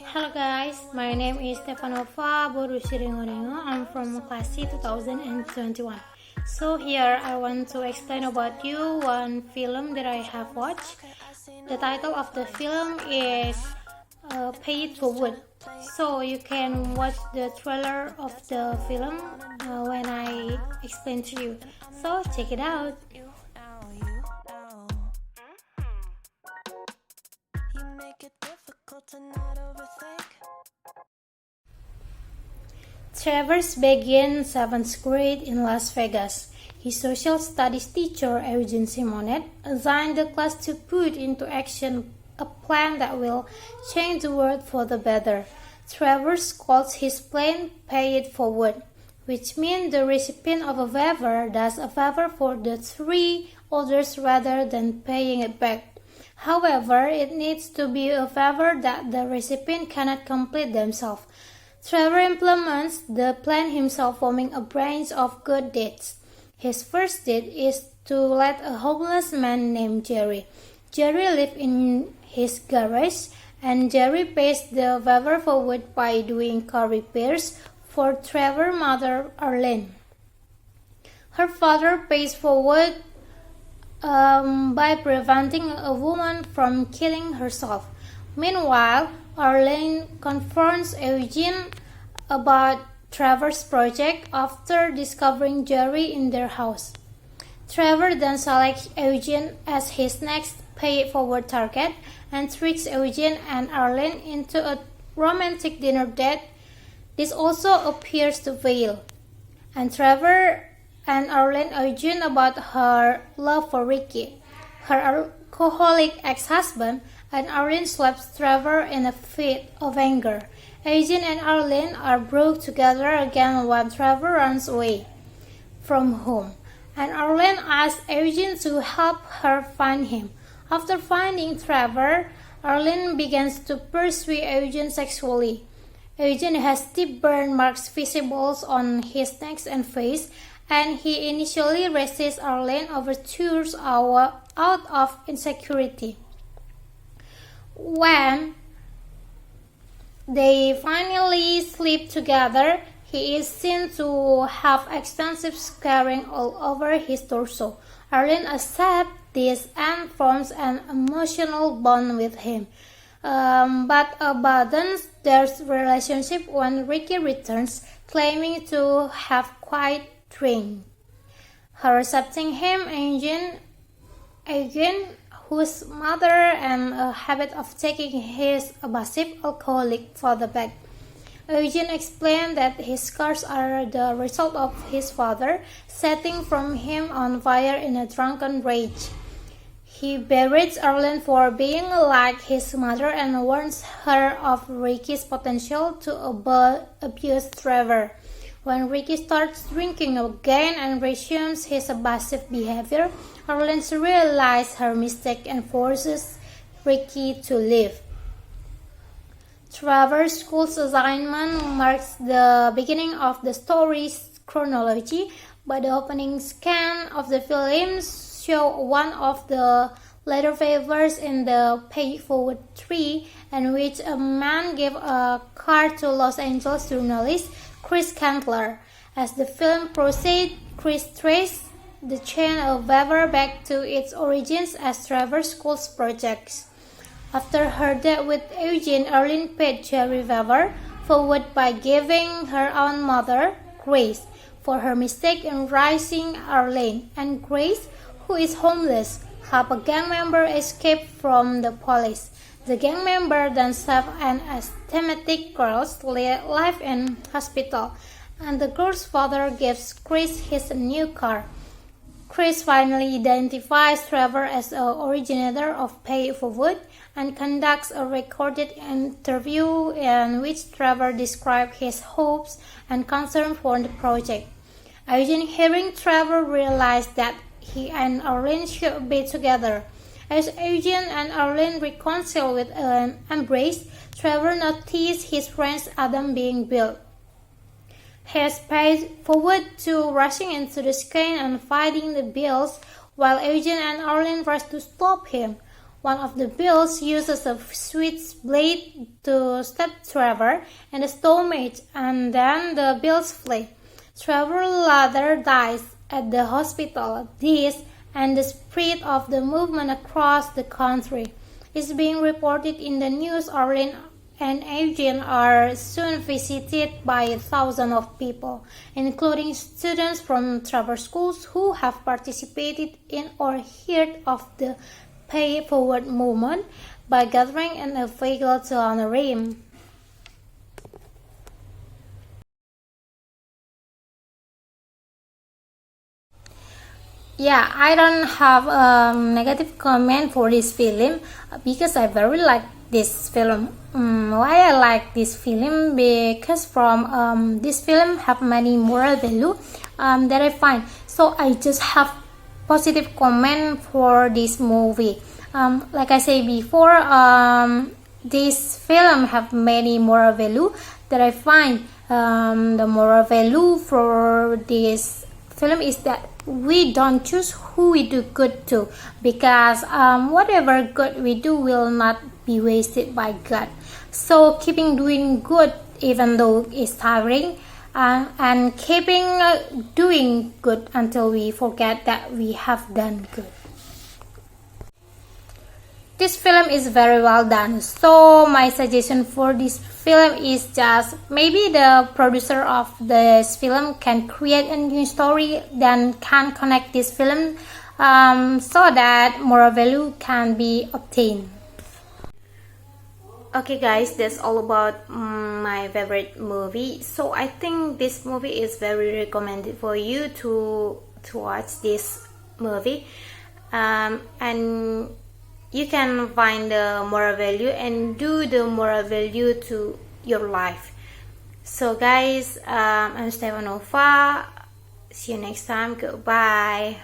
Hello guys, my name is Stefanova Boru Siringo-Ringo. I'm from class C 2021. So here I want to explain about you one film that I have watched. The title of the film is Pay It Forward. So you can watch the trailer of the film when I explain to you. So check it out. Travers began 7th grade in Las Vegas. His social studies teacher, Eugene Simonet, assigned the class to put into action a plan that will change the world for the better. Travers calls his plan Pay It Forward, which means the recipient of a favor does a favor for the three others rather than paying it back. However, it needs to be a favor that the recipient cannot complete themselves. Trevor implements the plan himself, forming a branch of good deeds. His first deed is to let a homeless man named Jerry. Jerry lives in his garage, and Jerry pays the favor forward by doing car repairs for Trevor's mother, Arlene. Her father pays forward by preventing a woman from killing herself. Meanwhile, Arlene confronts Eugene about Tugas Project after discovering Jerry in their house. Trevor then selects Eugene as his next pay-it-forward target and tricks Eugene and Arlene into a romantic dinner date. This also appears to fail, and Trevor and Arlene Eugene about her love for Ricky, her alcoholic ex-husband, and Arlene slaps Trevor in a fit of anger. Eugene and Arlene are brought together again when Trevor runs away from home, and Arlene asks Eugene to help her find him. After finding Trevor, Arlene begins to pursue Eugene sexually. Eugene has deep burn marks visible on his neck and face, and he initially resists Arlene's overtures out of insecurity. When they finally sleep together, he is seen to have extensive scarring all over his torso. Arlene accepts this and forms an emotional bond with him, but abandons their relationship when Ricky returns, claiming to have quite drink. Her accepting him, Eugene, whose mother and a habit of taking his abusive alcoholic father back. Eugene explained that his scars are the result of his father setting from him on fire in a drunken rage. He berates Arlene for being like his mother and warns her of Ricky's potential to abuse Trevor. When Ricky starts drinking again and resumes his abusive behavior, Arlene realizes her mistake and forces Ricky to leave. Trevor's school assignment marks the beginning of the story's chronology, but the opening scan of the film shows one of the later favors in the Pay It Forward tree, in which a man gave a car to Los Angeles journalist Chris Candler. As the film proceeds, Chris traces the chain of favor back to its origins as Tugas Project. After her date with Eugene, Arlene paid Jerry favor forward by giving her own mother, Grace, for her mistake in raising Arlene, and Grace, who is homeless, helped a gang member escape from the police. The gang member then saved an asthmatic girl's life in hospital, and the girl's father gives Chris his new car. Chris finally identifies Trevor as the originator of Pay It Forward and conducts a recorded interview in which Trevor describes his hopes and concerns for the project. Eugene, hearing Trevor, realizes that he and Arlene should be together. As Eugene and Arlene reconcile with an embrace, Trevor notices his friend's Adam being built. He is paid forward to rushing into the scan and fighting the bills, while Eugene and Arlene rush to stop him. One of the bills uses a switchblade to stab Trevor in the stomach, and then the bills flee. Trevor later dies at the hospital. This and the spread of the movement across the country is being reported in the news. Orleans and Eugene are soon visited by thousands of people, including students from Trevor schools who have participated in or heard of the Pay Forward movement by gathering in a vehicle to honor him. Yeah, I don't have a negative comment for this film because I very like this film. Why I like this film? Because from this film have many moral value that I find. So I just have positive comment for this movie. Like I said before, this film have many moral value that I find. The moral value for this film is that we don't choose who we do good to, because whatever good we do will not be wasted by God. So keeping doing good even though it's tiring, and keeping doing good until we forget that we have done good. This film is very well done, so my suggestion for this film is just maybe the producer of this film can create a new story, then can connect this film so that moral value can be obtained. Okay guys, that's all about my favorite movie. So I think this movie is very recommended for you to watch this movie, and you can find the moral value and do the moral value to your life. So guys, I'm Steva. See you next time. Goodbye.